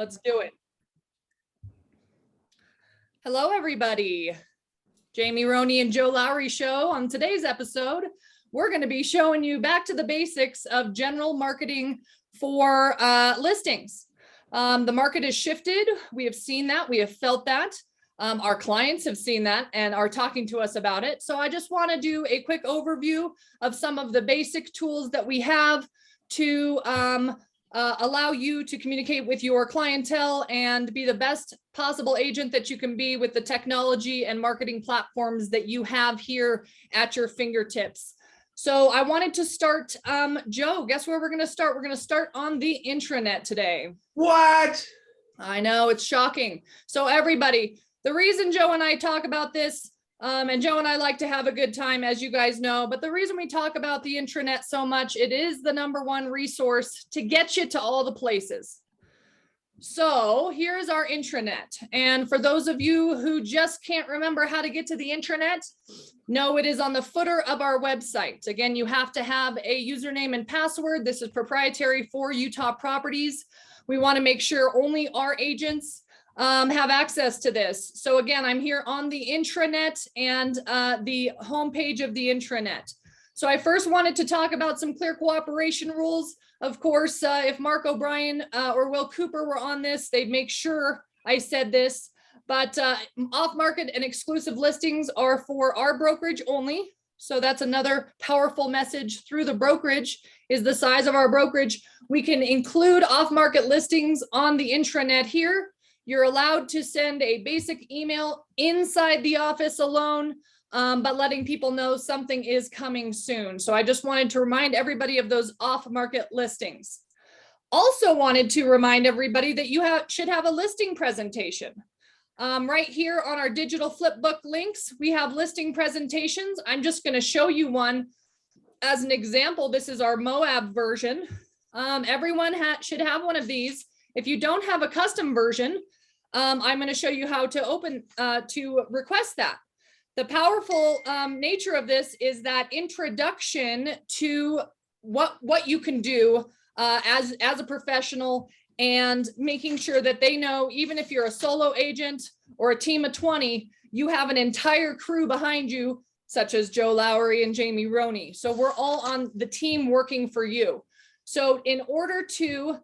Let's do it. Hello, everybody. Jamie Roney and Joe Lowry show. On today's episode, we're going to be showing you back to the basics of general marketing for listings. The market has shifted. We have seen that. We have felt that. Our clients have seen that and are talking to us about it. So I just want to do a quick overview of some of the basic tools that we have to allow you to communicate with your clientele and be the best possible agent that you can be with the technology and marketing platforms that you have here at your fingertips. So I wanted to start, Joe, guess where we're going to start? We're going to start on the intranet today. What? I know, it's shocking. So everybody, the reason Joe and I talk about this, and Joe and I like to have a good time, as you guys know, but the reason we talk about the intranet so much, it is the #1 resource to get you to all the places. So here's our intranet. And for those of you who just can't remember how to get to the intranet, no, it is on the footer of our website. Again, you have to have a username and password. This is proprietary for Utah properties. We want to make sure only our agents have access to this. So again, I'm here on the intranet and the homepage of the intranet. So I first wanted to talk about some clear cooperation rules. Of course, if Mark O'Brien or Will Cooper were on this, they'd make sure I said this. But off-market and exclusive listings are for our brokerage only. So that's another powerful message through the brokerage is the size of our brokerage. We can include off-market listings on the intranet here. You're allowed to send a basic email inside the office alone, but letting people know something is coming soon. So I just wanted to remind everybody of those off-market listings. Also wanted to remind everybody that you should have a listing presentation. Right here on our digital flipbook links, we have listing presentations. I'm just going to show you one as an example. This is our Moab version. Everyone should have one of these. If you don't have a custom version, I'm going to show you how to request that. The powerful nature of this is that introduction to what you can do as a professional, and making sure that they know, even if you're a solo agent or a team of 20, you have an entire crew behind you, such as Joe Lowry and Jamie Roney. So we're all on the team working for you. So in order to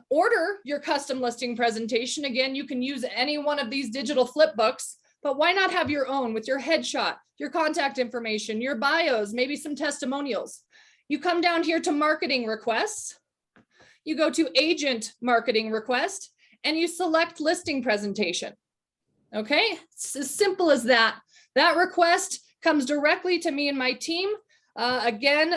order your custom listing presentation, again, you can use any one of these digital flip books, but why not have your own with your headshot, your contact information, your bios, maybe some testimonials. You come down here to marketing requests. You go to agent marketing request and you select listing presentation. Okay, it's as simple as that. That request comes directly to me and my team. Again,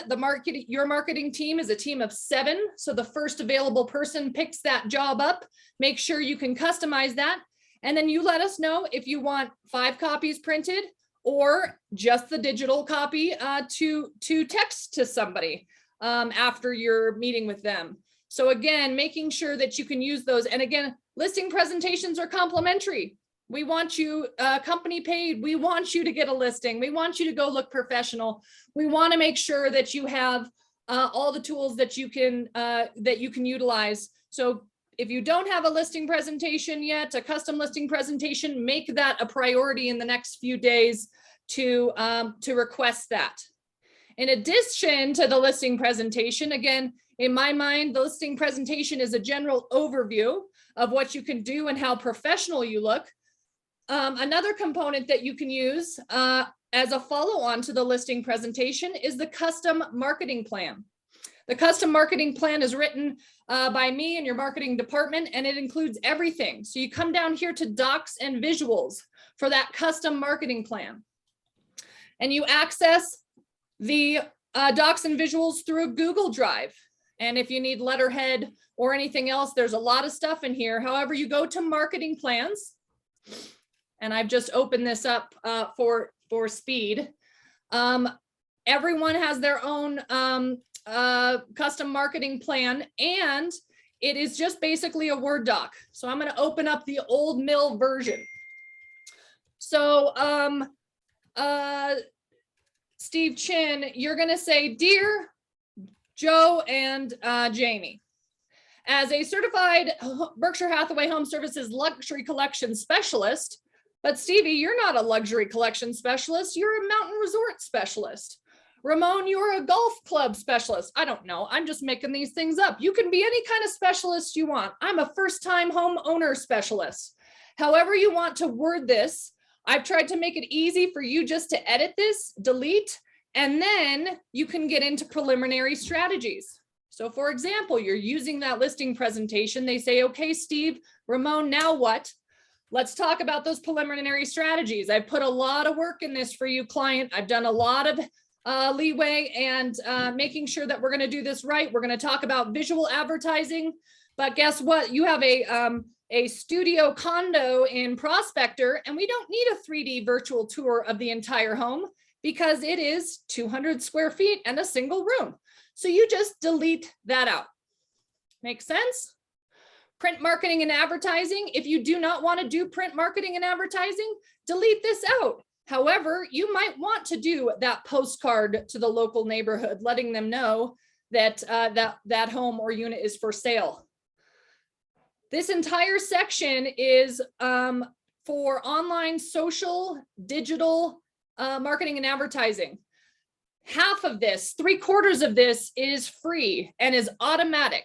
your marketing team is a team of 7. So the first available person picks that job up. Make sure you can customize that. And then you let us know if you want 5 copies printed or just the digital copy to text to somebody after your meeting with them. So again, making sure that you can use those. And again, listing presentations are complimentary. We want you company paid. We want you to get a listing. We want you to go look professional. We want to make sure that you have all the tools that you can utilize. So if you don't have a listing presentation yet, a custom listing presentation, make that a priority in the next few days to request that. In addition to the listing presentation, again, in my mind, the listing presentation is a general overview of what you can do and how professional you look. Another component that you can use as a follow-on to the listing presentation is the custom marketing plan. The custom marketing plan is written by me and your marketing department, and it includes everything. So you come down here to docs and visuals for that custom marketing plan. And you access the docs and visuals through a Google Drive. And if you need letterhead or anything else, there's a lot of stuff in here. However, you go to marketing plans, and I've just opened this up for speed. Everyone has their own custom marketing plan, and it is just basically a Word doc. So I'm going to open up the old mill version. So Steve Chin, you're going to say, "Dear Joe and Jamie," as a certified Berkshire Hathaway Home Services luxury collection specialist. But Stevie, you're not a luxury collection specialist. You're a mountain resort specialist. Ramon, you're a golf club specialist. I don't know. I'm just making these things up. You can be any kind of specialist you want. I'm a first-time homeowner specialist. However you want to word this, I've tried to make it easy for you just to edit this, delete, and then you can get into preliminary strategies. So for example, you're using that listing presentation. They say, okay, Steve, Ramon, now what? Let's talk about those preliminary strategies. I put a lot of work in this for you, client. I've done a lot of leeway and making sure that we're going to do this right. We're going to talk about visual advertising, but guess what? You have a studio condo in Prospector, and we don't need a 3D virtual tour of the entire home because it is 200 square feet and a single room. So you just delete that out. Make sense? Print marketing and advertising. If you do not want to do print marketing and advertising, delete this out. However, you might want to do that postcard to the local neighborhood, letting them know that that home or unit is for sale. This entire section is for online, social, digital marketing and advertising. Half of this, 3/4 of this is free and is automatic,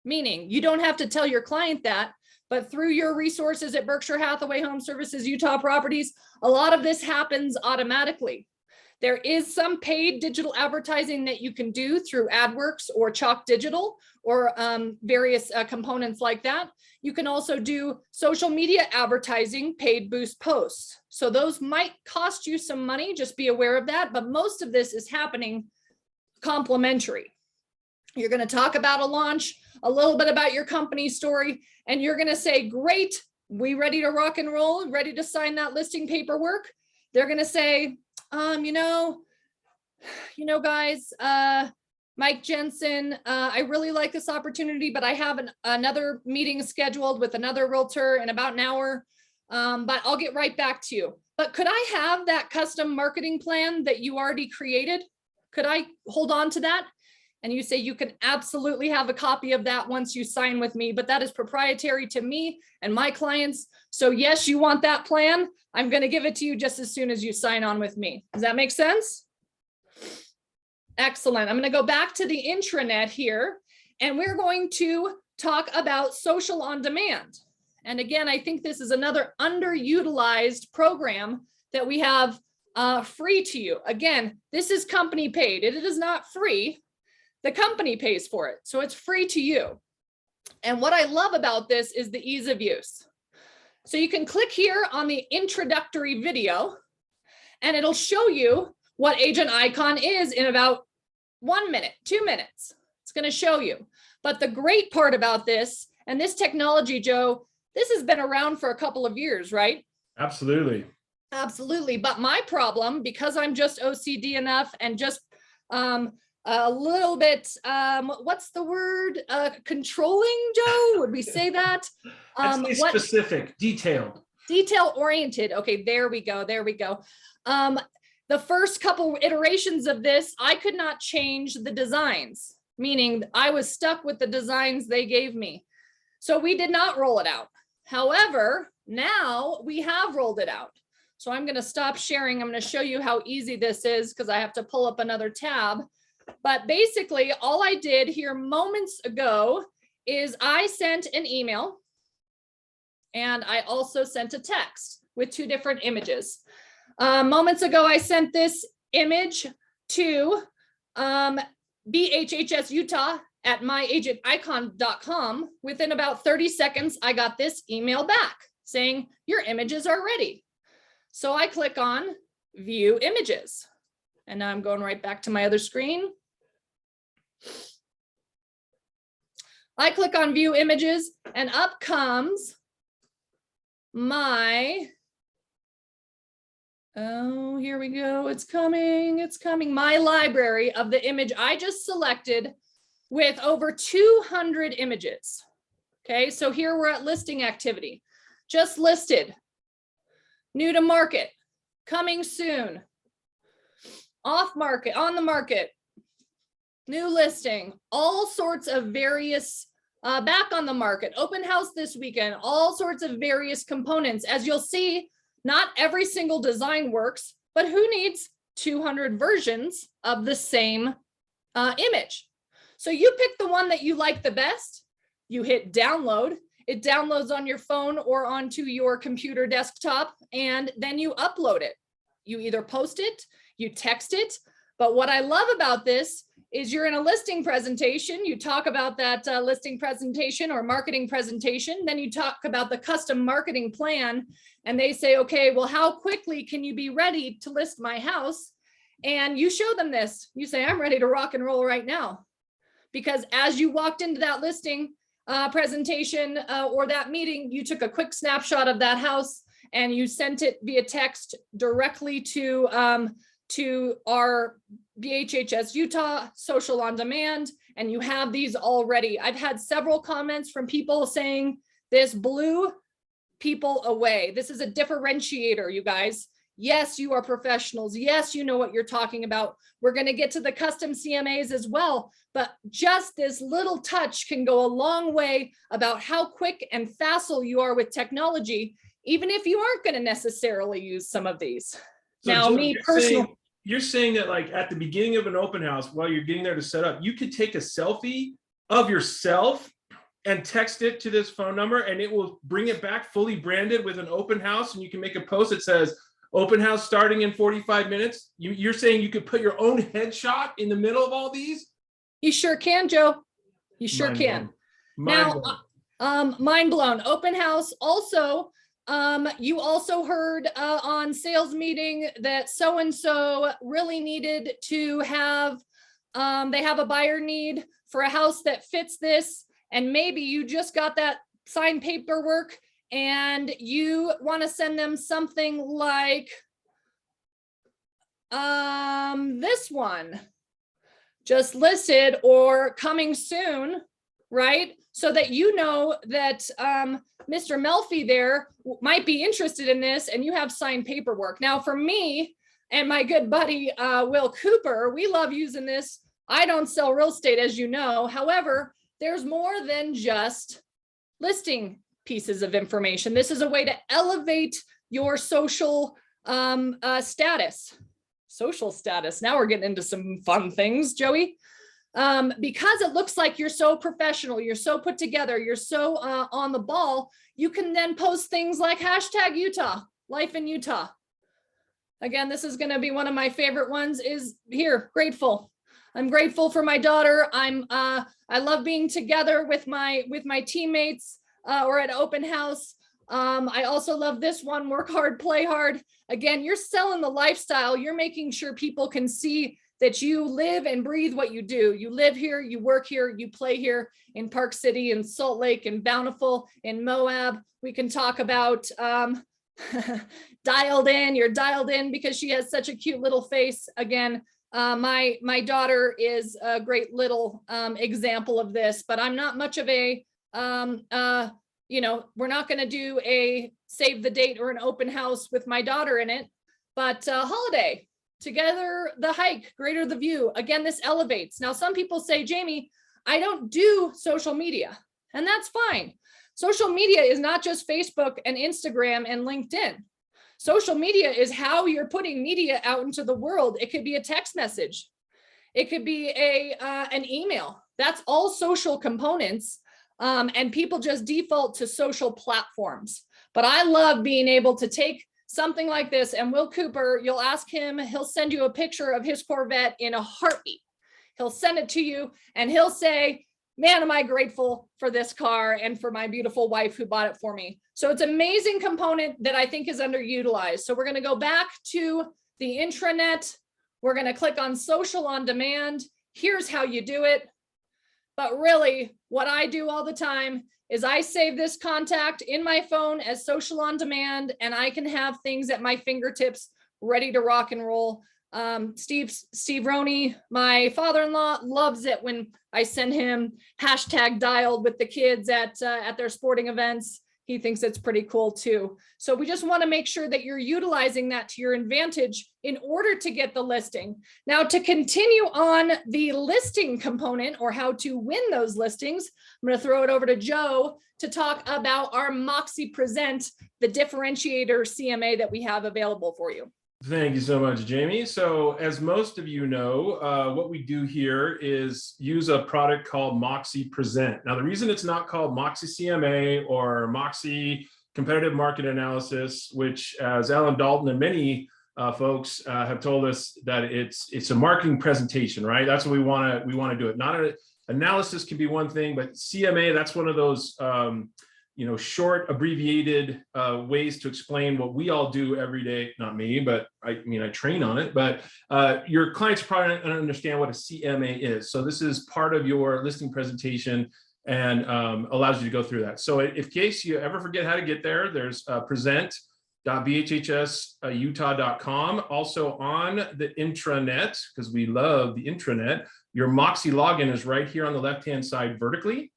meaning you don't have to tell your client that, but through your resources at Berkshire Hathaway Home Services, Utah Properties, a lot of this happens automatically. There is some paid digital advertising that you can do through AdWorks or Chalk Digital or various components like that. You can also do social media advertising, paid boost posts. So those might cost you some money, just be aware of that, but most of this is happening complimentary. You're going to talk about a launch, a little bit about your company story, and you're going to say, great, we ready to rock and roll, ready to sign that listing paperwork. They're going to say, you know, guys, Mike Jensen, I really like this opportunity, but I have another meeting scheduled with another realtor in about an hour, but I'll get right back to you. But could I have that custom marketing plan that you already created? Could I hold on to that? And you say you can absolutely have a copy of that once you sign with me, but that is proprietary to me and my clients. So yes, you want that plan. I'm going to give it to you just as soon as you sign on with me. Does that make sense? Excellent. I'm going to go back to the intranet here, and we're going to talk about social on demand. And again, I think this is another underutilized program that we have free to you. Again, this is company paid. It is not free. The company pays for it, so it's free to you. And what I love about this is the ease of use. So you can click here on the introductory video, and it'll show you what Agent Icon is in about 1 minute, 2 minutes. It's going to show you. But the great part about this, and this technology, Joe, this has been around for a couple of years, right? Absolutely. Absolutely. But my problem, because I'm just OCD enough and just a little bit, what's the word? Controlling, Joe? Would we say that? Specific, detailed. Detail oriented. Okay, there we go. There we go. The first couple iterations of this, I could not change the designs, meaning I was stuck with the designs they gave me. So we did not roll it out. However, now we have rolled it out. So I'm going to stop sharing. I'm going to show you how easy this is because I have to pull up another tab. But basically, all I did here moments ago is I sent an email, and I also sent a text with 2 different images. Moments ago, I sent this image to BHHS Utah at myagenticon.com. Within about 30 seconds, I got this email back saying your images are ready. So I click on View Images. And now I'm going right back to my other screen. I click on View Images, and up comes my, oh, here we go. It's coming. It's coming. My library of the image I just selected with over 200 images. Okay, so here we're at listing activity. Just listed. New to market. Coming soon. Off market, on the market, new listing, all sorts of various back on the market, open house this weekend, all sorts of various components. As you'll see, not every single design works, but who needs 200 versions of the same image? So you pick the one that you like the best, you hit download, it downloads on your phone or onto your computer desktop, and then you upload it. You either post it, you text it, but what I love about this is you're in a listing presentation, you talk about that listing presentation or marketing presentation, then you talk about the custom marketing plan, and they say, okay, well, how quickly can you be ready to list my house? And you show them this, you say, I'm ready to rock and roll right now. Because as you walked into that listing presentation or that meeting, you took a quick snapshot of that house and you sent it via text directly to our BHHS Utah social on demand, and you have these already. I've had several comments from people saying this blew people away. This is a differentiator, you guys. Yes, you are professionals. Yes, you know what you're talking about. We're going to get to the custom CMAs as well, but just this little touch can go a long way about how quick and facile you are with technology, even if you aren't going to necessarily use some of these. So now, Jill, me personally, you're saying that like at the beginning of an open house, while you're getting there to set up, you could take a selfie of yourself and text it to this phone number, and it will bring it back fully branded with an open house, and you can make a post that says, open house starting in 45 minutes. You're saying you could put your own headshot in the middle of all these? You sure can, Joe. You sure Mind can. blown. Now, mind blown. Open house. Also, you also heard on sales meeting that so-and-so really needed to have, they have a buyer need for a house that fits this. And maybe you just got that signed paperwork and you want to send them something like this one, just listed or coming soon, right? So that you know that Mr. Melfi there might be interested in this and you have signed paperwork. Now for me and my good buddy, Will Cooper, we love using this. I don't sell real estate, as you know. However, there's more than just listing pieces of information. This is a way to elevate your social status. Social status. Now we're getting into some fun things, Joey. Because it looks like you're so professional, you're so put together, you're so on the ball, you can then post things like hashtag Utah, life in Utah. Again, this is going to be one of my favorite ones is here, grateful. I'm grateful for my daughter. I love being together with my teammates or at open house. I also love this one, work hard, play hard. Again, you're selling the lifestyle. You're making sure people can see that you live and breathe what you do. You live here, you work here, you play here in Park City, in Salt Lake, in Bountiful, in Moab. We can talk about dialed in. You're dialed in because she has such a cute little face. Again, my daughter is a great little example of this, but I'm not much of a, we're not going to do a save the date or an open house with my daughter in it, but holiday. Together, the hike, greater the view. Again, this elevates. Now, some people say, Jamie, I don't do social media, and that's fine. Social media is not just Facebook and Instagram and LinkedIn. Social media is how you're putting media out into the world. It could be a text message. It could be an email. That's all social components, and people just default to social platforms. But I love being able to take something like this, and Will Cooper, you'll ask him, he'll send you a picture of his Corvette in a heartbeat. He'll send it to you and he'll say, man, am I grateful for this car and for my beautiful wife who bought it for me. So it's an amazing component that I think is underutilized. So we're going to go back to the intranet. We're going to click on social on demand. Here's how you do it. But really what I do all the time is I save this contact in my phone as social on demand, and I can have things at my fingertips ready to rock and roll. Steve Roney, my father-in-law, loves it when I send him hashtag dialed with the kids at their sporting events. He thinks it's pretty cool too. So we just want to make sure that you're utilizing that to your advantage in order to get the listing. Now, to continue on the listing component or how to win those listings, I'm going to throw it over to Joe to talk about our Moxie Present, the differentiator CMA that we have available for you. Thank you so much, Jamie. So as most of you know, what we do here is use a product called Moxie Present. Now, the reason it's not called Moxie CMA or Moxie Competitive Market Analysis, which as Alan Dalton and many folks have told us that it's a marketing presentation, right? That's what we want to do it. Not an analysis can be one thing, but CMA, that's one of those short abbreviated ways to explain what we all do every day. Not me, but I train on it, but your clients probably don't understand what a CMA is. So this is part of your listing presentation and allows you to go through that. So in case you ever forget how to get there, there's present.bhsutah.com. Also on the intranet, because we love the intranet, your Moxie login is right here on the left-hand side vertically.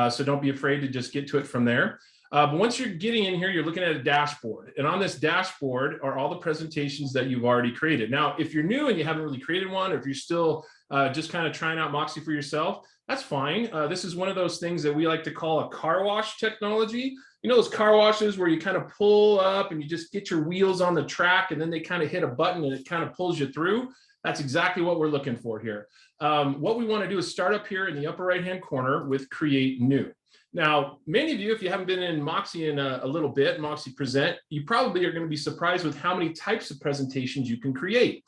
So don't be afraid to just get to it from there. But once you're getting in here, you're looking at a dashboard. And on this dashboard are all the presentations that you've already created. Now, if you're new and you haven't really created one, or if you're still just kind of trying out Moxie for yourself, that's fine. This is one of those things that we like to call a car wash technology. You know those car washes where you kind of pull up and you just get your wheels on the track and then they kind of hit a button and it kind of pulls you through? That's exactly what we're looking for here. What we want to do is start up here in the upper right-hand corner with Create New. Now, many of you, if you haven't been in Moxie in a little bit, Moxie Present, you probably are going to be surprised with how many types of presentations you can create.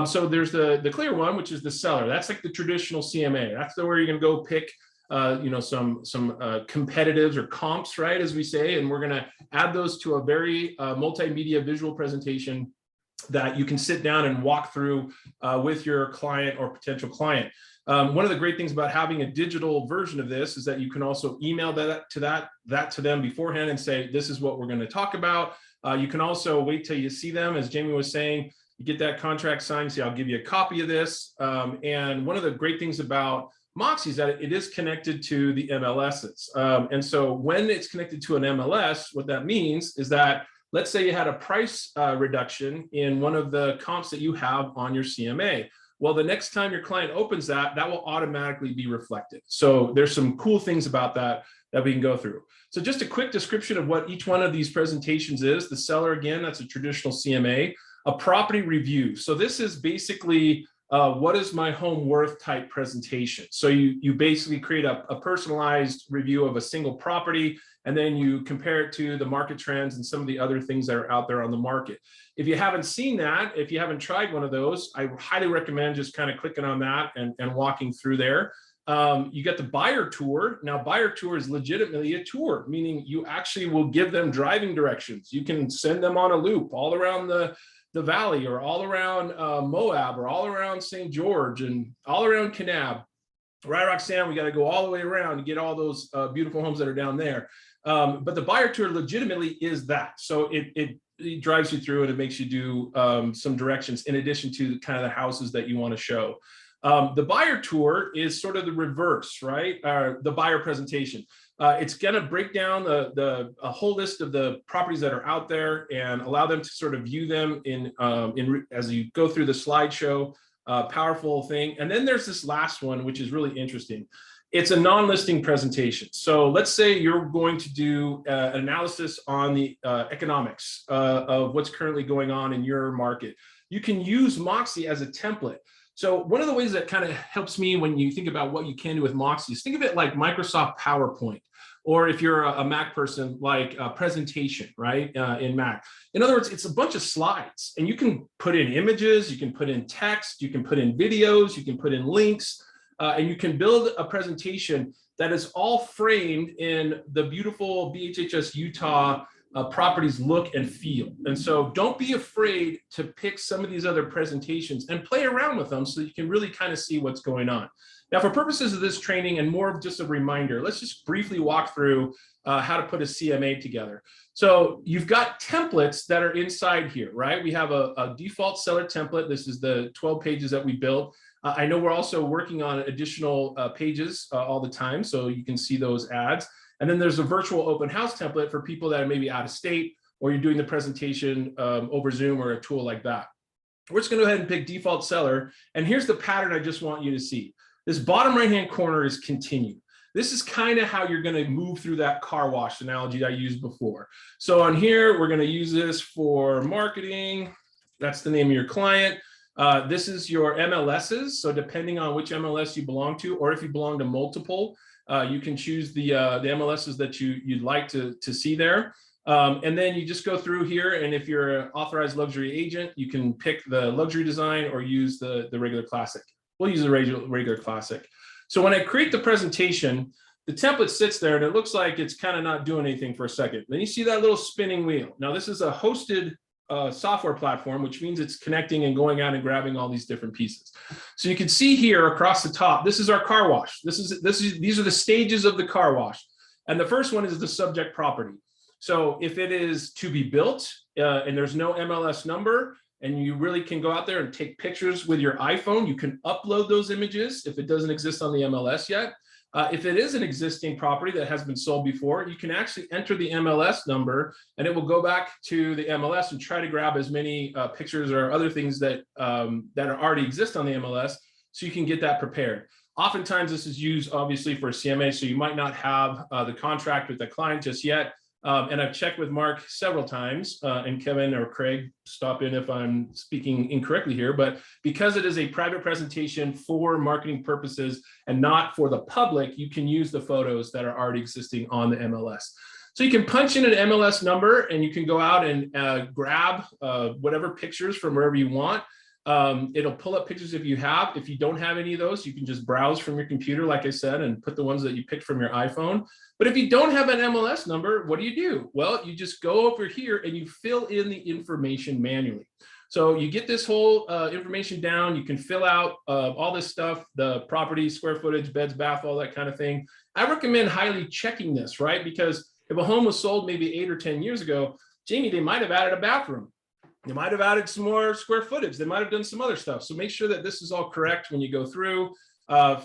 So there's the clear one, which is the seller. That's like the traditional CMA. That's where you're going to go pick some competitives or comps, right, as we say, and we're going to add those to a very multimedia visual presentation that you can sit down and walk through with your client or potential client. One of the great things about having a digital version of this is that you can also email that to them beforehand and say, this is what we're going to talk about. You can also wait till you see them. As Jamie was saying, you get that contract signed, say, I'll give you a copy of this. And one of the great things about Moxie is that it is connected to the MLSs. And so when it's connected to an MLS, what that means is that let's say you had a price reduction in one of the comps that you have on your CMA. Well, the next time your client opens that will automatically be reflected. So there's some cool things about that we can go through. So just a quick description of what each one of these presentations is. The seller, again, that's a traditional CMA. A property review. So this is basically what is my home worth type presentation. So you basically create a personalized review of a single property, and then you compare it to the market trends and some of the other things that are out there on the market. If you haven't seen that, if you haven't tried one of those, I highly recommend just kind of clicking on that and walking through there. You get the buyer tour. Now, buyer tour is legitimately a tour, meaning you actually will give them driving directions. You can send them on a loop all around the valley, or all around Moab, or all around St. George, and all around Kanab. Right, Roxanne, we got to go all the way around to get all those beautiful homes that are down there. But the buyer tour legitimately is that. So it drives you through and it makes you do some directions in addition to kind of the houses that you want to show. The buyer tour is sort of the reverse, right? The buyer presentation. It's going to break down a whole list of the properties that are out there and allow them to sort of view them as you go through the slideshow. Powerful thing. And then there's this last one, which is really interesting. It's a non-listing presentation. So let's say you're going to do an analysis on the economics of what's currently going on in your market. You can use Moxie as a template. So one of the ways that kind of helps me when you think about what you can do with Moxie is think of it like Microsoft PowerPoint, or if you're a Mac person, like a presentation, right, in Mac. In other words, it's a bunch of slides, and you can put in images, you can put in text, you can put in videos, you can put in links, and you can build a presentation that is all framed in the beautiful BHS Utah properties look and feel. And so don't be afraid to pick some of these other presentations and play around with them so you can really kind of see what's going on. Now, for purposes of this training and more of just a reminder, let's just briefly walk through how to put a CMA together. So you've got templates that are inside here, right? We have a default seller template. This is the 12 pages that we built. I know we're also working on additional pages all the time, so you can see those ads. And then there's a virtual open house template for people that are maybe out of state, or you're doing the presentation over Zoom or a tool like that. We're just going to go ahead and pick default seller. And here's the pattern I just want you to see. This bottom right-hand corner is continue. This is kind of how you're going to move through that car wash analogy I used before. So on here, we're going to use this for marketing. That's the name of your client. This is your MLSs. So depending on which MLS you belong to, or if you belong to multiple, you can choose the MLSs that you'd like to see there. And then you just go through here, and if you're an authorized luxury agent, you can pick the luxury design or use the regular classic. We'll use the regular classic. So when I create the presentation, the template sits there and it looks like it's kind of not doing anything for a second. Then you see that little spinning wheel. Now this is a hosted software platform, which means it's connecting and going out and grabbing all these different pieces. So you can see here across the top, this is our car wash. These are the stages of the car wash. And the first one is the subject property. So if it is to be built and there's no MLS number, and you really can go out there and take pictures with your iPhone, you can upload those images if it doesn't exist on the MLS yet. If it is an existing property that has been sold before, you can actually enter the MLS number and it will go back to the MLS and try to grab as many pictures or other things that already exist on the MLS so you can get that prepared. Oftentimes this is used obviously for CMA, so you might not have the contract with the client just yet. And I've checked with Mark several times, and Kevin or Craig, stop in if I'm speaking incorrectly here, but because it is a private presentation for marketing purposes and not for the public, you can use the photos that are already existing on the MLS. So you can punch in an MLS number and you can go out and grab whatever pictures from wherever you want. It'll pull up pictures if you have. If you don't have any of those, you can just browse from your computer, like I said, and put the ones that you picked from your iPhone. But if you don't have an MLS number, what do? Well, you just go over here and you fill in the information manually. So you get this whole information down. You can fill out all this stuff, the property, square footage, beds, bath, all that kind of thing. I recommend highly checking this, right? Because if a home was sold maybe 8 or 10 years ago, Jamie, they might have added a bathroom. They might have added some more square footage. They might have done some other stuff. So make sure that this is all correct when you go through.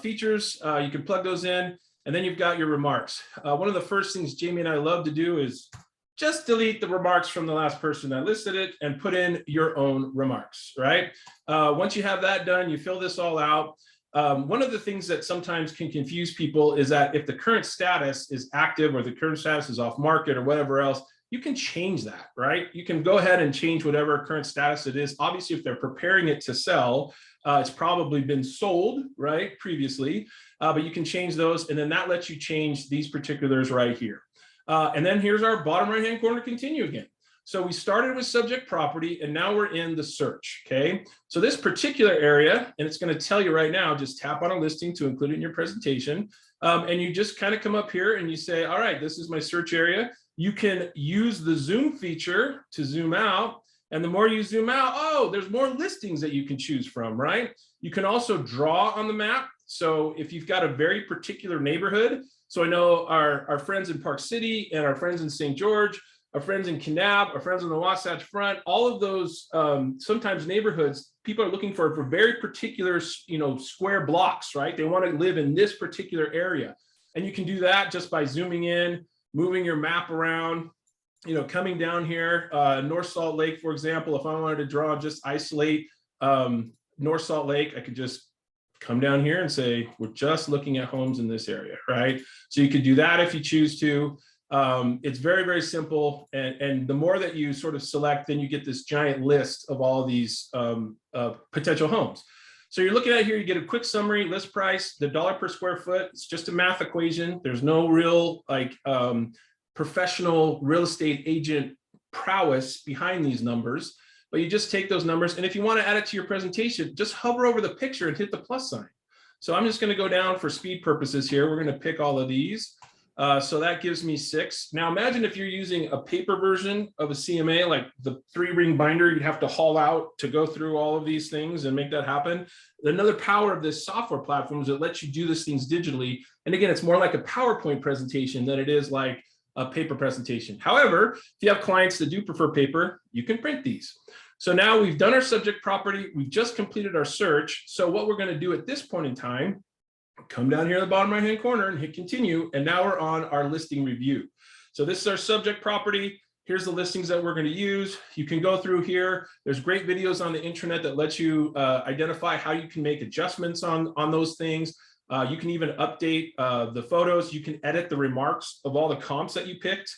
Features, you can plug those in, and then you've got your remarks. One of the first things Jamie and I love to do is just delete the remarks from the last person that listed it and put in your own remarks, right? Once you have that done, you fill this all out. One of the things that sometimes can confuse people is that if the current status is active or the current status is off market or whatever else, you can change that, right? You can go ahead and change whatever current status it is. Obviously, if they're preparing it to sell, it's probably been sold, right, previously, but you can change those, and then that lets you change these particulars right here. And then here's our bottom right-hand corner, continue again. So we started with subject property, and now we're in the search, okay? So this particular area, and it's gonna tell you right now, just tap on a listing to include it in your presentation, and you just kind of come up here and you say, all right, this is my search area. You can use the zoom feature to zoom out. And the more you zoom out, oh, there's more listings that you can choose from, right? You can also draw on the map. So if you've got a very particular neighborhood, so I know our friends in Park City and our friends in St. George, our friends in Kanab, our friends on the Wasatch Front, all of those sometimes neighborhoods, people are looking for very particular, square blocks, right? They want to live in this particular area. And you can do that just by zooming in, moving your map around, coming down here, North Salt Lake, for example, if I wanted to draw, just isolate North Salt Lake, I could just come down here and say, we're just looking at homes in this area, right? So you could do that if you choose to. It's very, very simple. And the more that you sort of select, then you get this giant list of all these potential homes. So you're looking at here, you get a quick summary, list price, the dollar per square foot. It's just a math equation. There's no real professional real estate agent prowess behind these numbers, but you just take those numbers. And if you want to add it to your presentation, just hover over the picture and hit the plus sign. So I'm just going to go down for speed purposes here. We're going to pick all of these. So that gives me 6. Now imagine if you're using a paper version of a CMA, like the 3-ring binder you'd have to haul out to go through all of these things and make that happen. Another power of this software platform is it lets you do these things digitally. And again, it's more like a PowerPoint presentation than it is like a paper presentation. However, if you have clients that do prefer paper, you can print these. So now we've done our subject property. We've just completed our search. So what we're going to do at this point in time Come down here at the bottom right-hand corner and hit continue. And now we're on our listing review. So this is our subject property. Here's the listings that we're going to use. You can go through here. There's great videos on the intranet that let you identify how you can make adjustments on those things. You can even update the photos. You can edit the remarks of all the comps that you picked.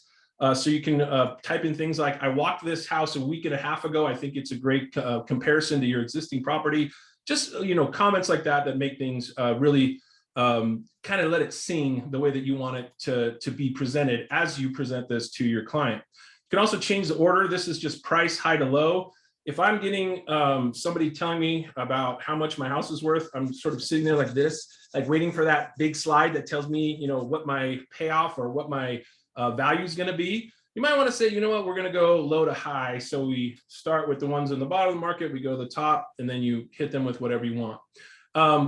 So you can type in things like, I walked this house a week and a half ago. I think it's a great comparison to your existing property. Just, comments like that that make things really kind of let it sing the way that you want it to be presented as you present this to your client. You can also change the order. This is just price, high to low. If I'm getting somebody telling me about how much my house is worth, I'm sort of sitting there like this, like waiting for that big slide that tells me, what my payoff or what my value is going to be. You might want to say, you know what, we're going to go low to high. So we start with the ones in the bottom of the market, we go to the top, and then you hit them with whatever you want.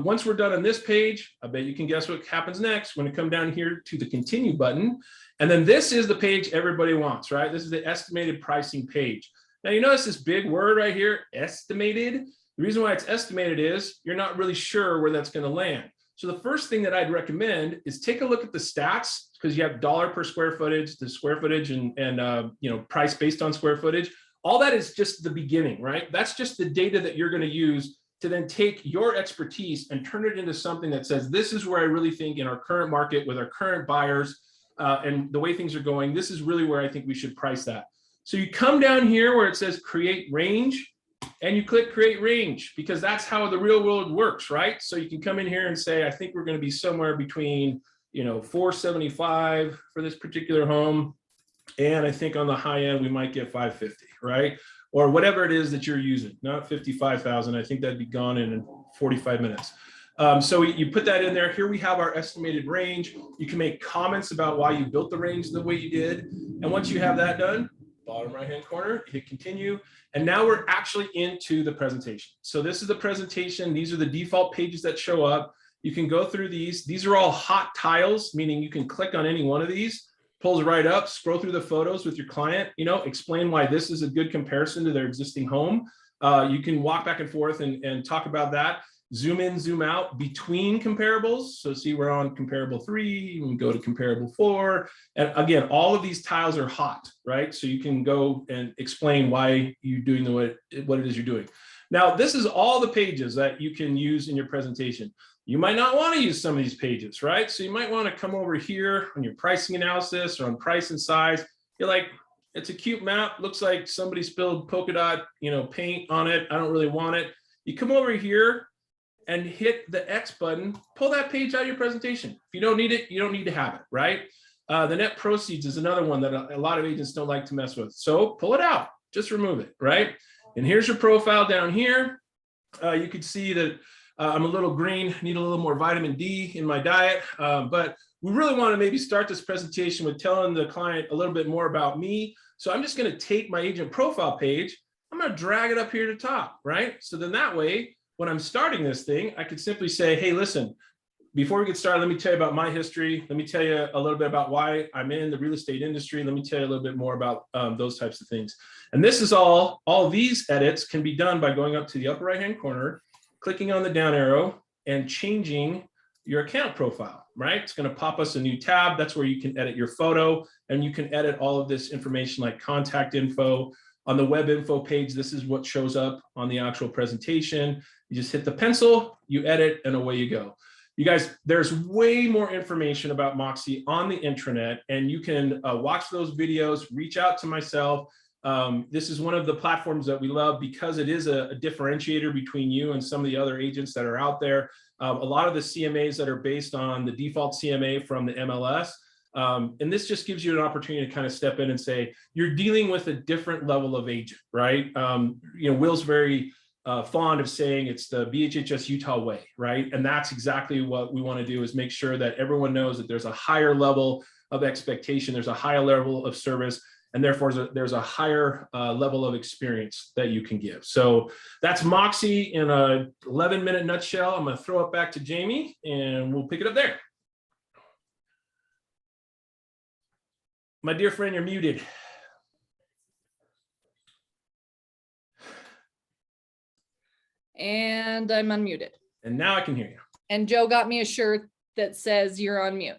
Once we're done on this page, I bet you can guess what happens next. We're going to come down here to the continue button. And then this is the page everybody wants, right? This is the estimated pricing page. Now, you notice this big word right here, estimated. The reason why it's estimated is you're not really sure where that's going to land. So the first thing that I'd recommend is take a look at the stats, because you have dollar per square footage, the square footage and price based on square footage. All that is just the beginning, right? That's just the data that you're going to use to then take your expertise and turn it into something that says, this is where I really think in our current market with our current buyers and the way things are going, this is really where I think we should price that. So you come down here where it says create range and you click create range, because that's how the real world works, right? So you can come in here and say, I think we're going to be somewhere between 475 for this particular home. And I think on the high end, we might get 550, right? Or whatever it is that you're using, not 55,000. I think that'd be gone in 45 minutes. So you put that in there. Here we have our estimated range. You can make comments about why you built the range the way you did. And once you have that done, bottom right-hand corner, hit continue. And now we're actually into the presentation. So this is the presentation. These are the default pages that show up. You can go through these. These are all hot tiles, meaning you can click on any one of these, pulls right up, scroll through the photos with your client, explain why this is a good comparison to their existing home. You can walk back and forth and talk about that. Zoom in, zoom out between comparables. So see, we're on comparable 3, we go to comparable 4. And again, all of these tiles are hot, right? So you can go and explain why you're doing what it is you're doing. Now, this is all the pages that you can use in your presentation. You might not want to use some of these pages, right? So you might want to come over here on your pricing analysis or on price and size. You're like, it's a cute map. Looks like somebody spilled polka dot, paint on it. I don't really want it. You come over here and hit the X button, pull that page out of your presentation. If you don't need it, you don't need to have it, right? The net proceeds is another one that a lot of agents don't like to mess with. So pull it out, just remove it, right? And here's your profile down here. You can see that I'm a little green, need a little more vitamin D in my diet, but we really want to maybe start this presentation with telling the client a little bit more about me. So I'm just going to take my agent profile page, I'm going to drag it up here to the top, right? So then that way, when I'm starting this thing, I could simply say, hey, listen, before we get started, let me tell you about my history. Let me tell you a little bit about why I'm in the real estate industry. Let me tell you a little bit more about those types of things. And this is all these edits can be done by going up to the upper right-hand corner, clicking on the down arrow and changing your account profile, right? It's going to pop us a new tab. That's where you can edit your photo and you can edit all of this information like contact info. On the web info page, this is what shows up on the actual presentation. You just hit the pencil, you edit, and away you go. You guys, there's way more information about Moxie on the intranet, and you can watch those videos, reach out to myself. This is one of the platforms that we love because it is a differentiator between you and some of the other agents that are out there. A lot of the CMAs that are based on the default CMA from the MLS. And this just gives you an opportunity to kind of step in and say, you're dealing with a different level of agent, right? Will's very fond of saying it's the BHHS Utah way, right? And that's exactly what we want to do, is make sure that everyone knows that there's a higher level of expectation, there's a higher level of service, and therefore there's a higher level of experience that you can give. So that's Moxie in a 11-minute nutshell. I'm going to throw it back to Jamie and we'll pick it up there. My dear friend, you're muted. And I'm unmuted. And now I can hear you. And Joe got me a shirt that says you're on mute.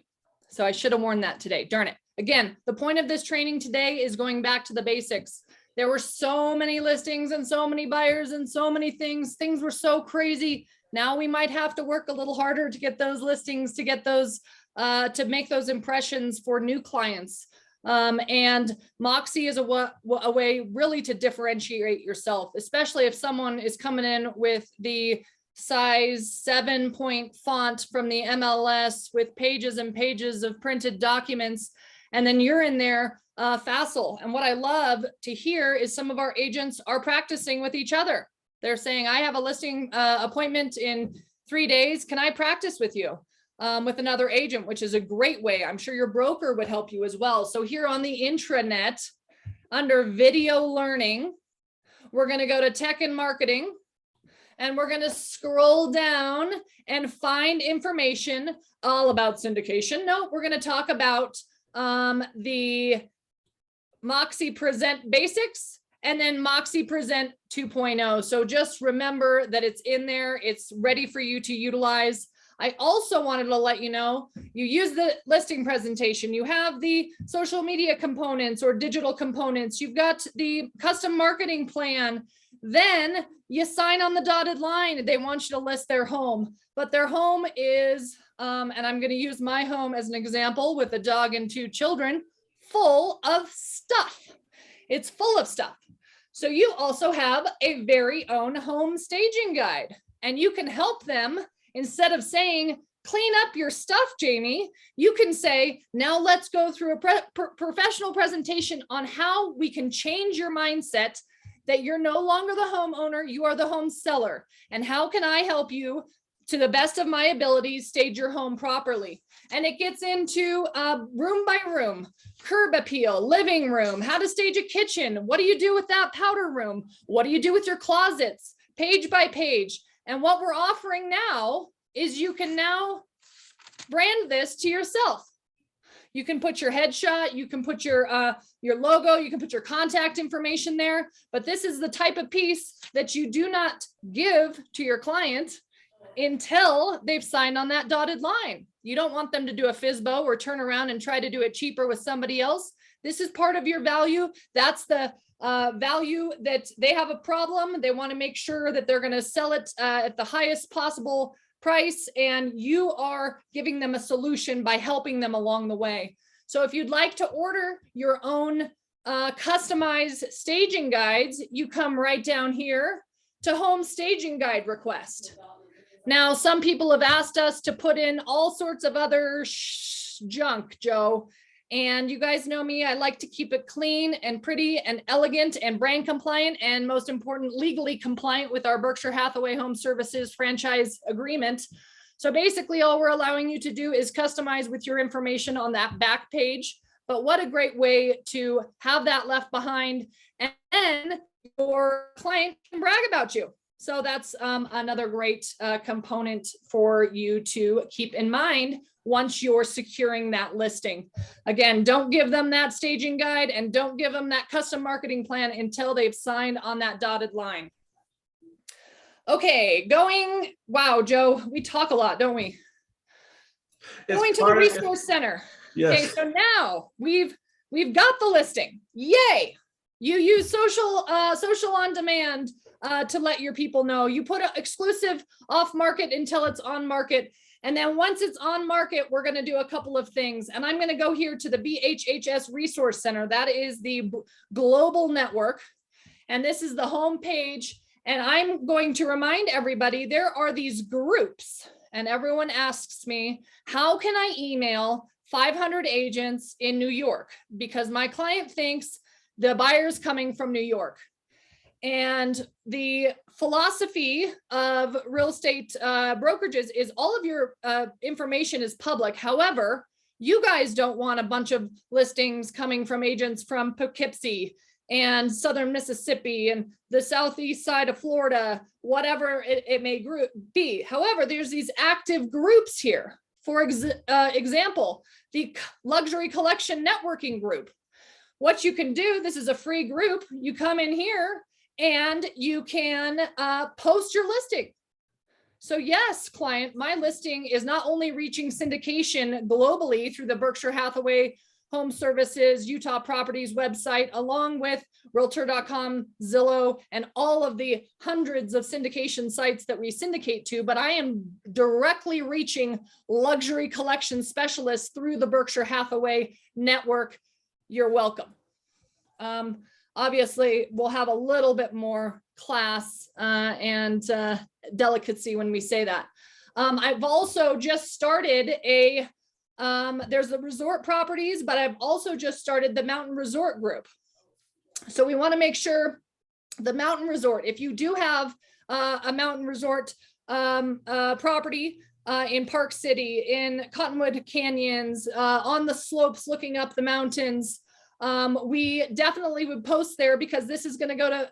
So I should have worn that today. Darn it. Again, the point of this training today is going back to the basics. There were so many listings and so many buyers and so many things. Things were so crazy. Now we might have to work a little harder to get those listings, to get those, to make those impressions for new clients. And Moxie is a way really to differentiate yourself, especially if someone is coming in with the size 7-point font from the MLS with pages and pages of printed documents. And then you're in there facile. And what I love to hear is some of our agents are practicing with each other. They're saying, I have a listing appointment in 3 days. Can I practice with you? With another agent, which is a great way. I'm sure your broker would help you as well. So here on the intranet, under video learning, we're going to go to tech and marketing, and we're going to scroll down and find information all about syndication. No, we're going to talk about the Moxie Present Basics and then Moxie Present 2.0. So just remember that it's in there. It's ready for you to utilize. I also wanted to let you know, you use the listing presentation, you have the social media components or digital components, you've got the custom marketing plan, then you sign on the dotted line. They want you to list their home, but their home is, and I'm going to use my home as an example with a dog and 2 children, full of stuff. It's full of stuff. So you also have a very own home staging guide, and you can help them. Instead of saying, clean up your stuff, Jamie, you can say, now let's go through a professional presentation on how we can change your mindset that you're no longer the homeowner, you are the home seller. And how can I help you to the best of my abilities stage your home properly? And it gets into room by room, curb appeal, living room, how to stage a kitchen. What do you do with that powder room? What do you do with your closets? Page by page. And what we're offering now is you can now brand this to yourself. You can put your headshot, you can put your logo, you can put your contact information there, but this is the type of piece that you do not give to your client until they've signed on that dotted line. You don't want them to do a FSBO or turn around and try to do it cheaper with somebody else. This is part of your value. That's the value that they have a problem. They want to make sure that they're going to sell it at the highest possible price, and you are giving them a solution by helping them along the way. So if you'd like to order your own customized staging guides, you come right down here to home staging guide request. Now, some people have asked us to put in all sorts of other junk, Joe. And you guys know me, I like to keep it clean and pretty and elegant and brand compliant, and most important, legally compliant with our Berkshire Hathaway Home Services franchise agreement. So basically all we're allowing you to do is customize with your information on that back page. But what a great way to have that left behind, and then your client can brag about you. So that's another great component for you to keep in mind once you're securing that listing. Again, don't give them that staging guide and don't give them that custom marketing plan until they've signed on that dotted line. Okay, wow, Joe, we talk a lot, don't we? Going to the resource center. Yes. Okay, so now we've got the listing. Yay! You use social on demand to let your people know. You put an exclusive off market until it's on market. And then once it's on market, we're going to do a couple of things. And I'm going to go here to the BHHS Resource Center. That is the global network. And this is the home page. And I'm going to remind everybody there are these groups. And everyone asks me, how can I email 500 agents in New York? Because my client thinks the buyer's coming from New York. And the philosophy of real estate brokerages is all of your information is public. However, you guys don't want a bunch of listings coming from agents from Poughkeepsie and Southern Mississippi and the southeast side of Florida, whatever it may be. However, there's these active groups here. For example, the Luxury Collection Networking Group. What you can do, this is a free group. You come in here and you can post your listing. So yes, client, my listing is not only reaching syndication globally through the Berkshire Hathaway Home Services Utah Properties website, along with Realtor.com, Zillow, and all of the hundreds of syndication sites that we syndicate to, but I am directly reaching luxury collection specialists through the Berkshire Hathaway network. You're welcome. Obviously, we'll have a little bit more class and delicacy when we say that. I've also just started there's the resort properties, but I've also just started the mountain resort group. So we want to make sure the mountain resort, if you do have a mountain resort property in Park City, in Cottonwood Canyons, on the slopes looking up the mountains, we definitely would post there, because this is going to go to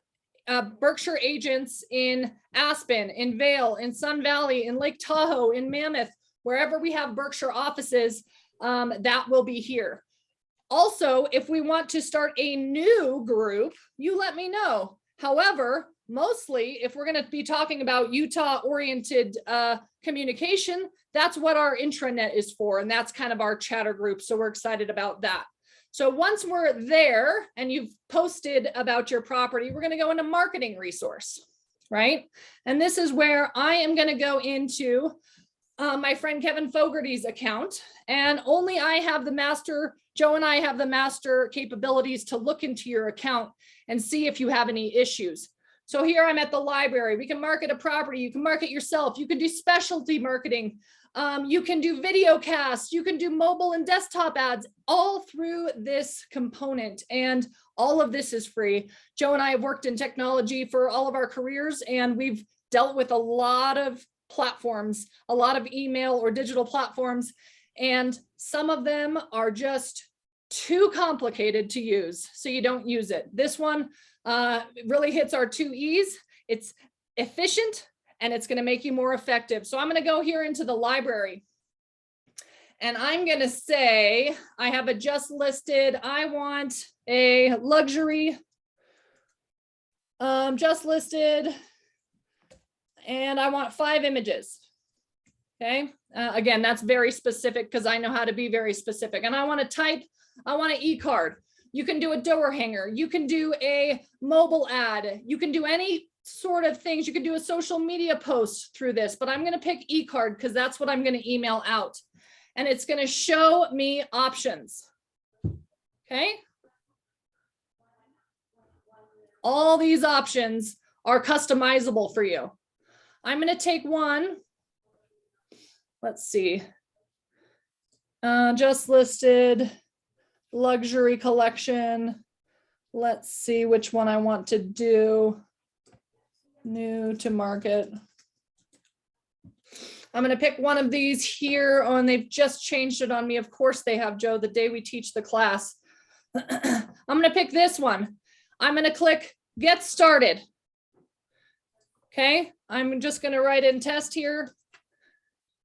Berkshire agents in Aspen, in Vail, in Sun Valley, in Lake Tahoe, in Mammoth, wherever we have Berkshire offices, that will be here. Also, if we want to start a new group, you let me know. However, mostly if we're going to be talking about Utah oriented communication, that's what our intranet is for. And that's kind of our chatter group. So we're excited about that. So once we're there and you've posted about your property, we're going to go into marketing resource, right? And this is where I am going to go into my friend Kevin Fogarty's account, and only I have the master, Joe and I have the master capabilities to look into your account and see if you have any issues. So here I'm at the library. We can market a property. You can market yourself. You can do specialty marketing. You can do video casts. You can do mobile and desktop ads, all through this component. And all of this is free. Joe and I have worked in technology for all of our careers, and we've dealt with a lot of platforms, a lot of email or digital platforms, and some of them are just too complicated to use, so you don't use it. This one really hits our 2 E's. It's efficient and it's going to make you more effective. So I'm going to go here into the library, and I'm going to say I have a just listed. I want a luxury just listed, and I want 5 images. Okay. Again, that's very specific because I know how to be very specific. And I want to type, I want an e-card. You can do a door hanger. You can do a mobile ad. You can do any sort of things. You can do a social media post through this, but I'm going to pick e-card because that's what I'm going to email out. And it's going to show me options. Okay. All these options are customizable for you. I'm going to take one. Let's see. Just listed luxury collection. Let's see which one I want to do. New to market. I'm going to pick one of these here. Oh, and they've just changed it on me. Of course they have, Joe, the day we teach the class. I'm going to pick this one. I'm going to click get started. Okay, I'm just going to write in test here.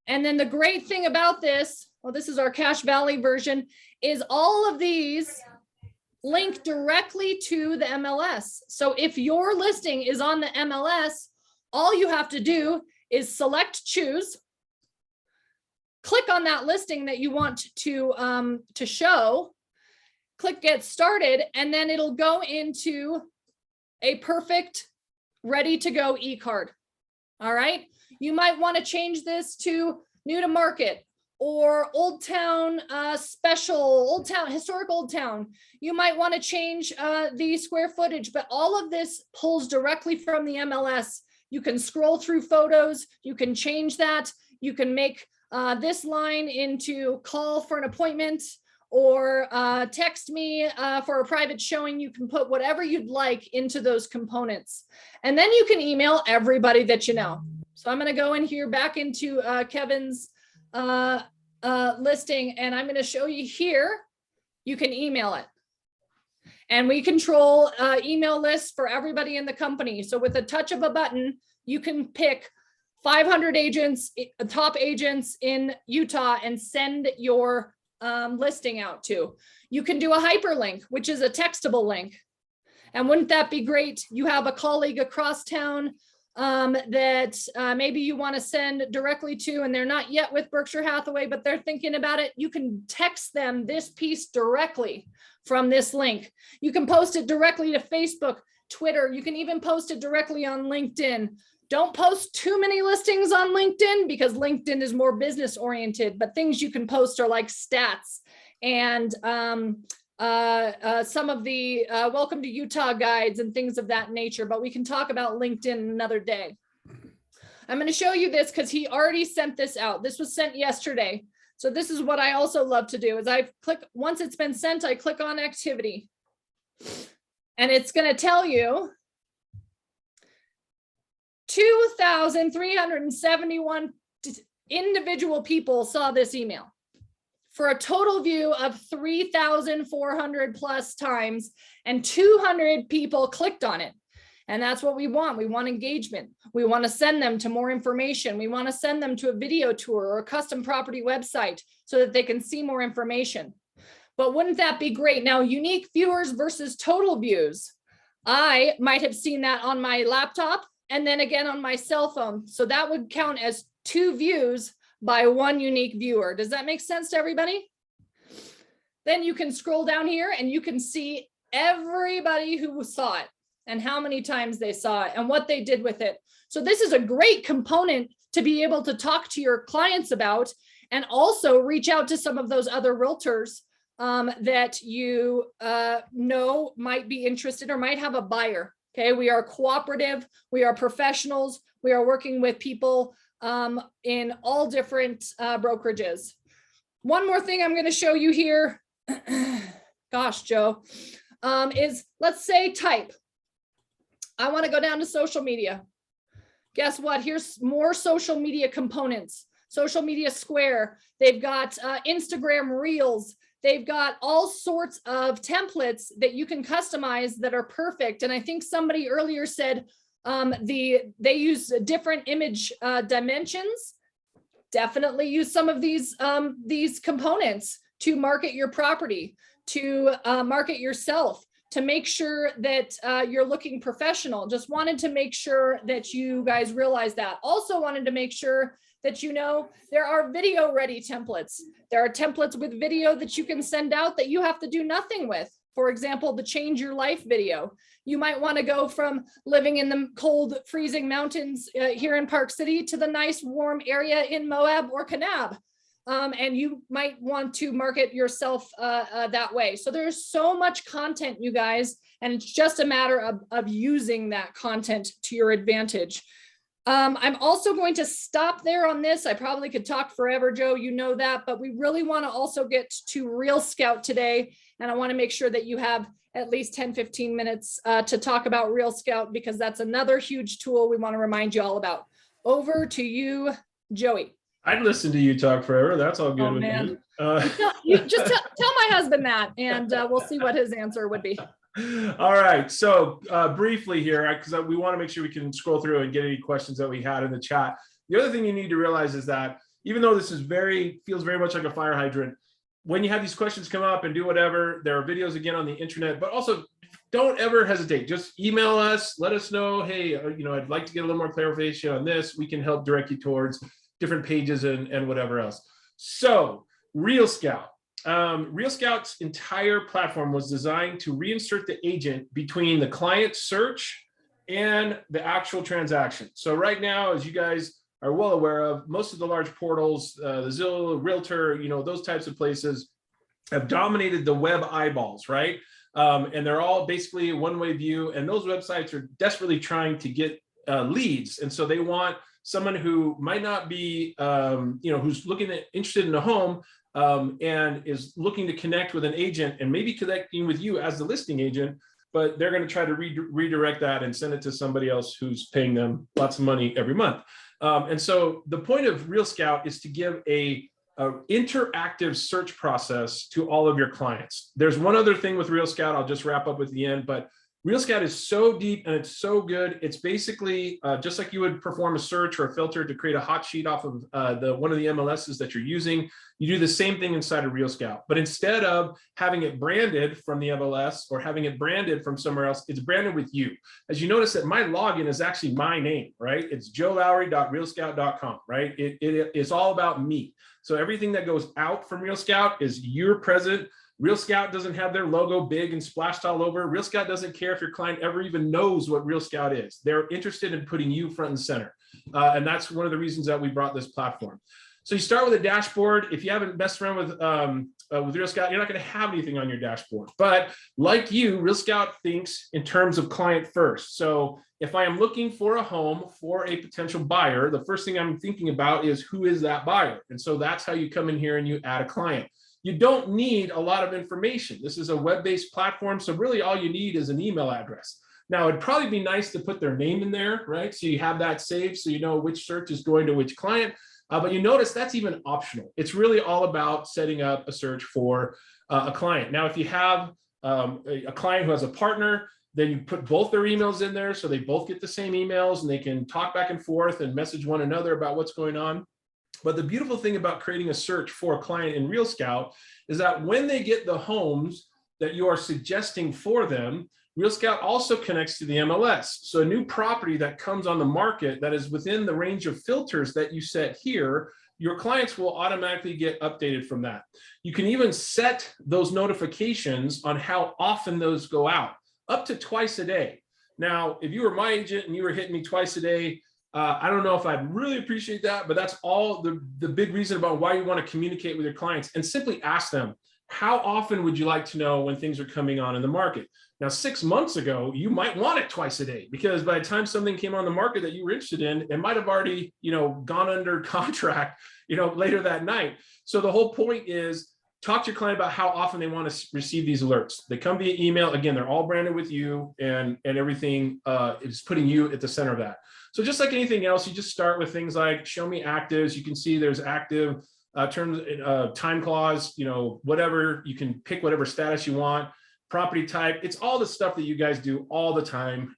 And then the great thing about this, well, this is our Cache Valley version, is all of these link directly to the MLS. So if your listing is on the MLS, all you have to do is select choose, click on that listing that you want to show, click get started, and then it'll go into a perfect ready to go e-card. All right. You might want to change this to new to market or Old Town special, Old Town, historic Old Town. You might want to change the square footage, but all of this pulls directly from the MLS. You can scroll through photos. You can change that. You can make this line into call for an appointment or text me for a private showing. You can put whatever you'd like into those components. And then you can email everybody that you know. So I'm going to go in here back into Kevin's listing, and I'm going to show you here. You can email it. And we control email lists for everybody in the company. So with a touch of a button, you can pick 500 agents, top agents in Utah, and send your listing out to. You can do a hyperlink, which is a textable link. And wouldn't that be great? You have a colleague across town that maybe you want to send directly to, and they're not yet with Berkshire Hathaway, but they're thinking about it, you can text them this piece directly from this link. You can post it directly to Facebook, Twitter. You can even post it directly on LinkedIn. Don't post too many listings on LinkedIn because LinkedIn is more business oriented, but things you can post are like stats and some of the welcome to Utah guides and things of that nature, but we can talk about LinkedIn another day. I'm going to show you this because he already sent this out. This was sent yesterday. So this is what I also love to do is I click, once it's been sent, I click on activity and it's going to tell you 2,371 individual people saw this email for a total view of 3,400 plus times, and 200 people clicked on it. And that's what we want. We want engagement. We want to send them to more information. We want to send them to a video tour or a custom property website so that they can see more information. But wouldn't that be great? Now, unique viewers versus total views. I might have seen that on my laptop and then again on my cell phone. So that would count as 2 views by 1 unique viewer. Does that make sense to everybody? Then you can scroll down here and you can see everybody who saw it and how many times they saw it and what they did with it. So this is a great component to be able to talk to your clients about and also reach out to some of those other realtors that you know might be interested or might have a buyer. Okay, we are cooperative, we are professionals, we are working with people in all different brokerages. One more thing I'm going to show you here, gosh, Joe, is let's say type. I want to go down to social media. Guess what? Here's more social media components. Social Media Square. They've got Instagram Reels. They've got all sorts of templates that you can customize that are perfect. And I think somebody earlier said they use different image dimensions. Definitely use some of these components to market your property, to market yourself, to make sure that you're looking professional. Just wanted to make sure that you guys realize that. Also wanted to make sure that you know there are video ready templates. There are templates with video that you can send out that you have to do nothing with. For example, the Change Your Life video. You might want to go from living in the cold, freezing mountains here in Park City to the nice, warm area in Moab or Kanab. And you might want to market yourself that way. So there's so much content, you guys, and it's just a matter of using that content to your advantage. I'm also going to stop there on this. I probably could talk forever, Joe, you know that, but we really want to also get to Real Scout today. And I want to make sure that you have at least 10, 15 minutes to talk about Real Scout, because that's another huge tool we want to remind you all about. Over to you, Joey. I'd listen to you talk forever. That's all good with man. me. You just tell my husband that, and we'll see what his answer would be. All right. So briefly here, because we want to make sure we can scroll through and get any questions that we had in the chat. The other thing you need to realize is that even though this is feels very much like a fire hydrant, when you have these questions come up and do whatever, there are videos again on the intranet, but also don't ever hesitate. Just email us, let us know, hey, I'd like to get a little more clarification on this. We can help direct you towards different pages and whatever else. So Real Scout. Real Scout's entire platform was designed to reinsert the agent between the client search and the actual transaction. So right now, as you guys are well aware of, most of the large portals, the Zillow, Realtor, those types of places have dominated the web eyeballs, right? And they're all basically a one-way view, and those websites are desperately trying to get leads. And so they want someone who might not be, who's interested in a home and is looking to connect with an agent and maybe connecting with you as the listing agent, but they're going to try to redirect that and send it to somebody else who's paying them lots of money every month. And so the point of Real Scout is to give a interactive search process to all of your clients. There's one other thing with Real Scout I'll just wrap up at the end, but Real Scout is so deep and it's so good. It's basically just like you would perform a search or a filter to create a hot sheet off of one of the MLSs that you're using. You do the same thing inside of Real Scout, but instead of having it branded from the MLS or having it branded from somewhere else, it's branded with you. As you notice that my login is actually my name, right? It's joelowry.realscout.com, right? It is all about me. So everything that goes out from Real Scout is your present. Real Scout doesn't have their logo big and splashed all over. Real Scout doesn't care if your client ever even knows what Real Scout is. They're interested in putting you front and center. And that's one of the reasons that we brought this platform. So you start with a dashboard. If you haven't messed around with Real Scout, you're not going to have anything on your dashboard. But like you, Real Scout thinks in terms of client first. So if I am looking for a home for a potential buyer, the first thing I'm thinking about is who is that buyer? And so that's how you come in here and you add a client. You don't need a lot of information. This is a web-based platform, so really all you need is an email address. Now, it'd probably be nice to put their name in there, right? So you have that saved so you know which search is going to which client. But you notice that's even optional. It's really all about setting up a search for a client. Now, if you have a client who has a partner, then you put both their emails in there so they both get the same emails and they can talk back and forth and message one another about what's going on. But the beautiful thing about creating a search for a client in Real Scout is that when they get the homes that you are suggesting for them, Real Scout also connects to the MLS. So a new property that comes on the market that is within the range of filters that you set here, your clients will automatically get updated from that. You can even set those notifications on how often those go out, up to twice a day. Now, if you were my agent and you were hitting me twice a day, I don't know if I'd really appreciate that, but that's all the big reason about why you want to communicate with your clients and simply ask them, how often would you like to know when things are coming on in the market? Now, 6 months ago, you might want it twice a day because by the time something came on the market that you were interested in, it might have already, gone under contract, later that night. So the whole point is talk to your client about how often they want to receive these alerts. They come via email. Again, they're all branded with you and everything is putting you at the center of that. So just like anything else, you just start with things like show me actives. You can see there's active terms, time clause, whatever. You can pick whatever status you want, property type. It's all the stuff that you guys do all the time,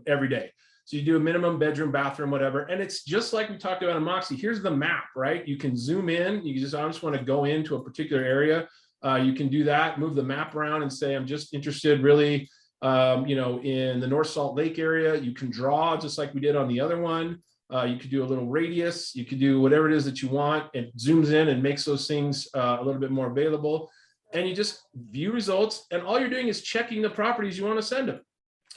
every day. So you do a minimum bedroom, bathroom, whatever. And it's just like we talked about in Moxie. Here's the map, right? You can zoom in. I just want to go into a particular area. You can do that, move the map around and say, I'm just interested really in the North Salt Lake area. You can draw just like we did on the other one. You could do a little radius. You could do whatever it is that you want. It zooms in and makes those things a little bit more available. And you just view results. And all you're doing is checking the properties you want to send them.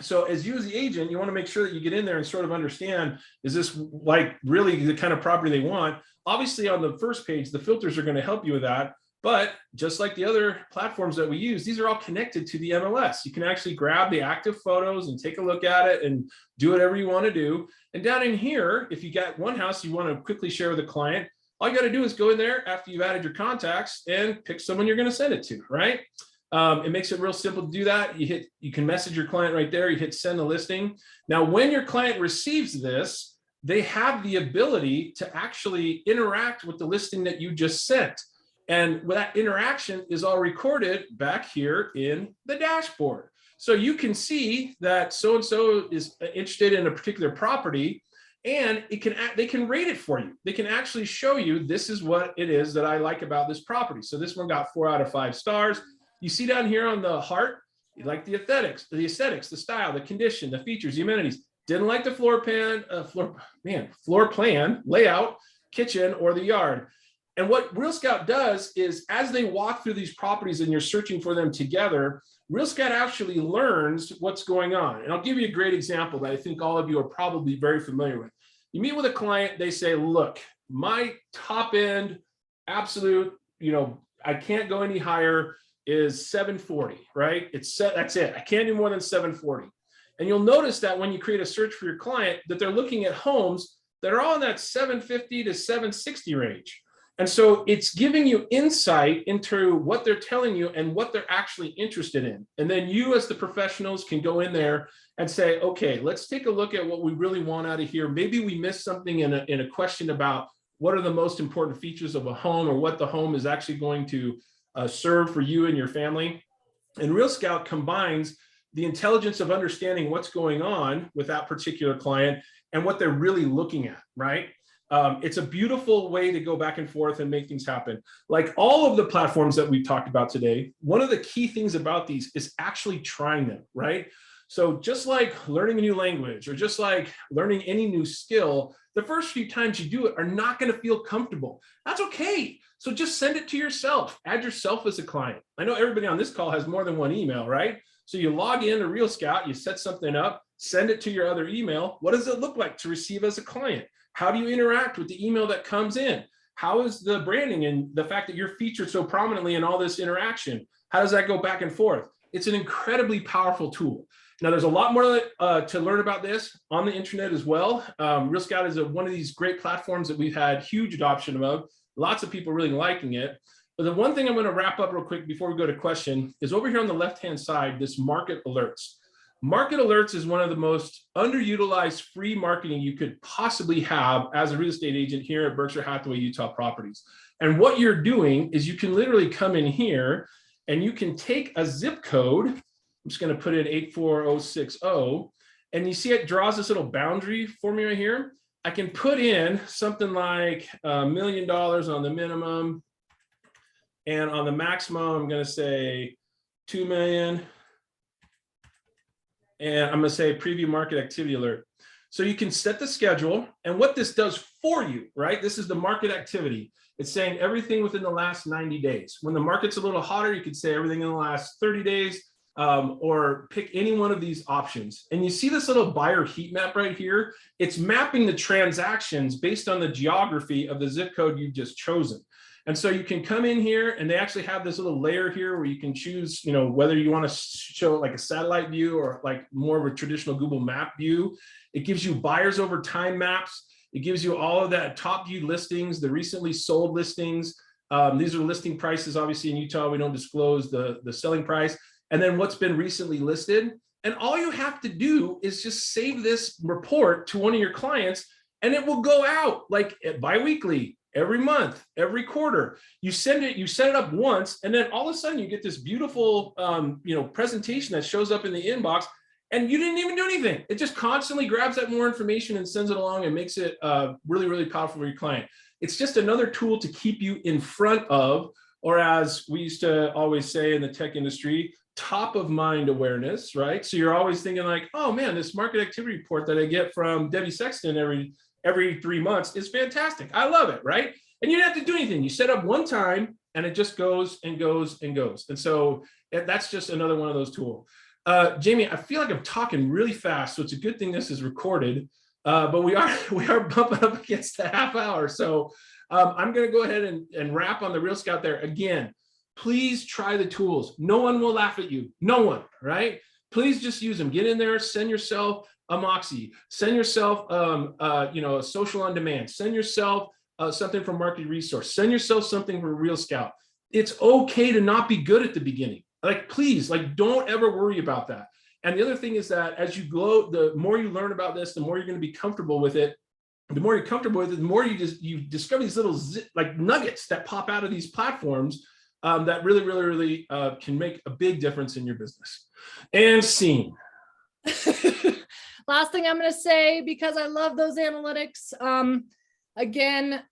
So as you as the agent, you want to make sure that you get in there and sort of understand, is this like really the kind of property they want? Obviously, on the first page, the filters are going to help you with that. But just like the other platforms that we use, these are all connected to the MLS. You can actually grab the active photos and take a look at it and do whatever you want to do. And down in here, if you got one house you want to quickly share with a client, all you got to do is go in there after you've added your contacts and pick someone you're going to send it to, right? It makes it real simple to do that. You can message your client right there. You hit send the listing. Now, when your client receives this, they have the ability to actually interact with the listing that you just sent. And that interaction is all recorded back here in the dashboard. So you can see that so-and-so is interested in a particular property and they can rate it for you. They can actually show you, this is what it is that I like about this property. So this one got 4 out of 5 stars. You see down here on the heart, you like the aesthetics, the style, the condition, the features, the amenities. Didn't like the floor plan, layout, kitchen, or the yard. And what Real Scout does is as they walk through these properties and you're searching for them together, Real Scout actually learns what's going on. And I'll give you a great example that I think all of you are probably very familiar with. You meet with a client, they say, look, my top end, absolute, I can't go any higher is 740, right? It's set, that's it. I can't do more than 740. And you'll notice that when you create a search for your client, that they're looking at homes that are all in that 750 to 760 range. And so it's giving you insight into what they're telling you and what they're actually interested in. And then you as the professionals can go in there and say, okay, let's take a look at what we really want out of here. Maybe we missed something in a question about what are the most important features of a home or what the home is actually going to serve for you and your family. And Real Scout combines the intelligence of understanding what's going on with that particular client and what they're really looking at, right? It's a beautiful way to go back and forth and make things happen. Like all of the platforms that we've talked about today, one of the key things about these is actually trying them, right? So just like learning a new language or just like learning any new skill, the first few times you do it are not going to feel comfortable. That's okay. So just send it to yourself. Add yourself as a client. I know everybody on this call has more than one email, right? So you log in to Real Scout, you set something up, send it to your other email. What does it look like to receive as a client? How do you interact with the email that comes in? How is the branding and the fact that you're featured so prominently in all this interaction? How does that go back and forth? It's an incredibly powerful tool. Now, there's a lot more to learn about this on the intranet as well. Real Scout is one of these great platforms that we've had huge adoption of. Lots of people really liking it. But the one thing I'm going to wrap up real quick before we go to question is over here on the left-hand side, this market alerts. Market alerts is one of the most underutilized free marketing you could possibly have as a real estate agent here at Berkshire Hathaway Utah Properties. And what you're doing is you can literally come in here and you can take a zip code. I'm just going to put in 84060, and you see it draws this little boundary for me right here. I can put in something like $1 million on the minimum, and on the maximum, I'm going to say 2 million. And I'm going to say preview market activity alert. So you can set the schedule, and what this does for you, right? This is the market activity. It's saying everything within the last 90 days. When the market's a little hotter, you could say everything in the last 30 days. Or pick any one of these options. And you see this little buyer heat map right here. It's mapping the transactions based on the geography of the zip code you've just chosen. And so you can come in here, and they actually have this little layer here where you can choose, whether you want to show like a satellite view or like more of a traditional Google map view. It gives you buyers over time maps. It gives you all of that top view listings, the recently sold listings. These are listing prices. Obviously in Utah, we don't disclose the selling price. And then what's been recently listed. And all you have to do is just save this report to one of your clients, and it will go out like biweekly, every month, every quarter. You send it, you set it up once, and then all of a sudden you get this beautiful presentation that shows up in the inbox, and you didn't even do anything. It just constantly grabs that more information and sends it along and makes it really, really powerful for your client. It's just another tool to keep you in front of, or as we used to always say in the tech industry, top of mind awareness, right? So you're always thinking like, oh man, this market activity report that I get from Debbie Sexton every 3 months is fantastic. I love it, right? And you don't have to do anything. You set up one time and it just goes and goes and goes. And so that's just another one of those tools. Jamie, I feel like I'm talking really fast, so it's a good thing this is recorded. But we are bumping up against the half hour. So I'm going to go ahead and wrap on the Real Scout there. Again, please try the tools. No one will laugh at you. No one, right? Please just use them. Get in there, send yourself a Moxie, send yourself, a social on demand, send yourself something from Market Resource, send yourself something from Real Scout. It's okay to not be good at the beginning. Like, please, like, don't ever worry about that. And the other thing is that as you grow, the more you learn about this, the more you're going to be comfortable with it. The more you're comfortable with it, the more you discover these little like nuggets that pop out of these platforms that really, really, really can make a big difference in your business. And scene. Last thing I'm going to say, because I love those analytics. Again,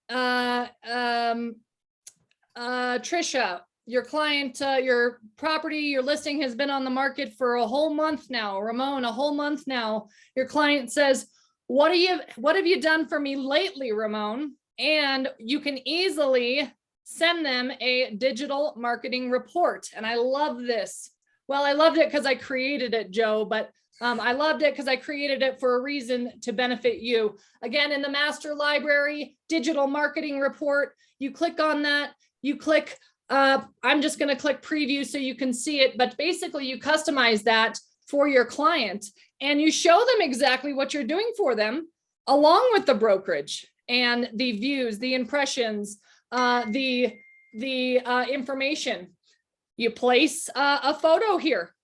Trisha, your client, your property, your listing has been on the market for a whole month now. Ramon, a whole month now. Your client says, what have you done for me lately, Ramon? And you can easily send them a digital marketing report. And I love this. Well, I loved it because I created it, Joe, but I loved it because I created it for a reason to benefit you. Again, in the master library, digital marketing report, you click on that, you click, I'm just going to click preview so you can see it, but basically you customize that for your client and you show them exactly what you're doing for them, along with the brokerage and the views, the impressions, the information. You place a photo here.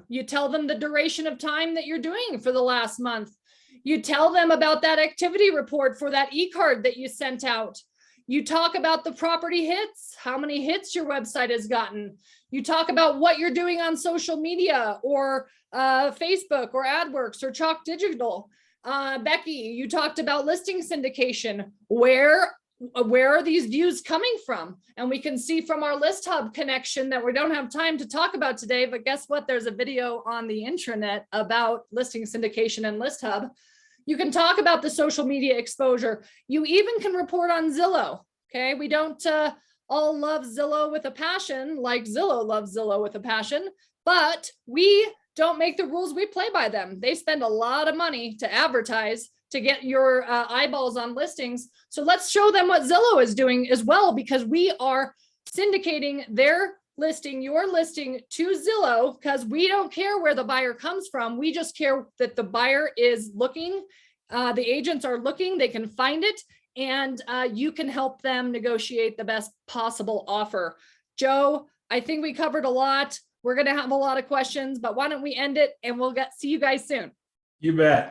You tell them the duration of time that you're doing for the last month. You tell them about that activity report for that e-card that you sent out. You talk about the property hits, how many hits your website has gotten. You talk about what you're doing on social media or Facebook or AdWorks or Chalk Digital. Becky, you talked about listing syndication. Where are these views coming from? And we can see from our List Hub connection that we don't have time to talk about today, but guess what? There's a video on the intranet about listing syndication and List Hub. You can talk about the social media exposure. You even can report on Zillow. Okay, we don't all love Zillow with a passion like Zillow loves Zillow with a passion, but we don't make the rules, we play by them. They spend a lot of money to advertise to get your eyeballs on listings. So let's show them what Zillow is doing as well, because we are syndicating their listing, your listing to Zillow, because we don't care where the buyer comes from. We just care that the buyer is looking, the agents are looking, they can find it, and you can help them negotiate the best possible offer. Joe, I think we covered a lot. We're going to have a lot of questions, but why don't we end it and we'll see you guys soon. You bet.